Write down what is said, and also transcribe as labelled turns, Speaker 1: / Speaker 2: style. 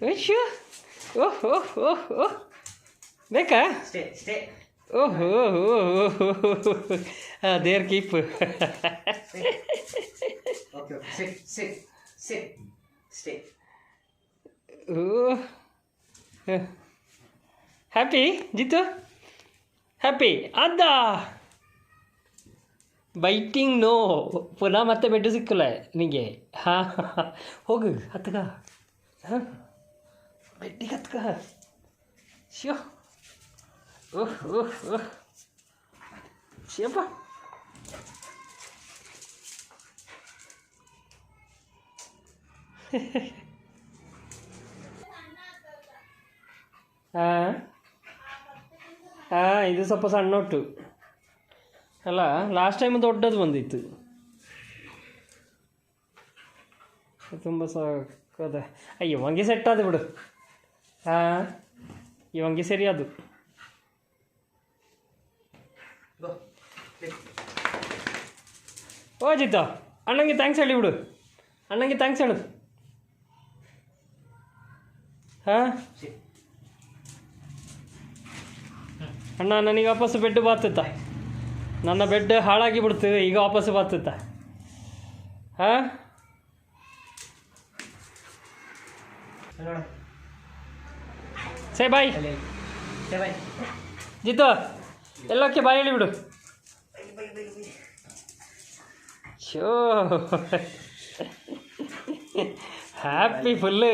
Speaker 1: ಅಯ್ಯೋ ಓಹ್ ಓಹ್ ಓಹ್ ಓಹ್ ಬೇಕಾ ಓಹ್ ಓಹ್ ಓಹ್ there keep happy ಜಿತ್ತು happy ಅದ ಬೈಟಿಂಗ್ ನೋ ಪುನಃ ಮತ್ತೆ ಬೆಡ್ಡು ಸಿಕ್ಕಲ್ಲ ನಿನಗೆ ಹಾಂ ಹೋಗು ಹತ್ಕ ಹಾಂ ಬೆಡ್ಡಿಗೆ ಹತ್ಕ ಶಿವ ಓಹ್ ಓಹ್ ಓಹ್ ಶಿವಪ್ಪ ಹಾಂ ಹಾಂ ಇದು ಸ್ವಲ್ಪ ಸಣ್ಣ ಒಟ್ಟು ಅಲ್ಲ ಲಾಸ್ಟ್ ಟೈಮ್ ದೊಡ್ಡದು ಬಂದಿತ್ತು ತುಂಬ ಸಾಕದ ಅಯ್ಯೋ ಇವಂಗೆ ಸೆಟ್ ಅದು ಬಿಡು ಹಾಂ ಇವಂಗೆ ಸರಿ ಅದು ಓ ಜಿತ್ತ ಅಣ್ಣಂಗೆ ಥ್ಯಾಂಕ್ಸ್ ಹೇಳಿ ಬಿಡು ಅಣ್ಣಂಗೆ ಥ್ಯಾಂಕ್ಸ್ ಹೇಳು ಹಾಂ ಅಣ್ಣ ನನಗೆ ವಾಪಸ್ಸು ಬೆಡ್ ಬಾತುತ್ತಾ ನನ್ನ ಬೆಡ್ ಹಾಳಾಗಿ ಬಿಡ್ತು ಈಗ ವಾಪಸ್ಸು ಬಾತುತ್ತಾ ಹಾಂ ಸೇ ಬಾಯ್ ಜಿತ್ತು ಎಲ್ಲೋಕೆ ಬಾಯ್ ಹೇಳಿಬಿಡು ಶೋ ಹ್ಯಾಪಿ ಫುಲ್ಲು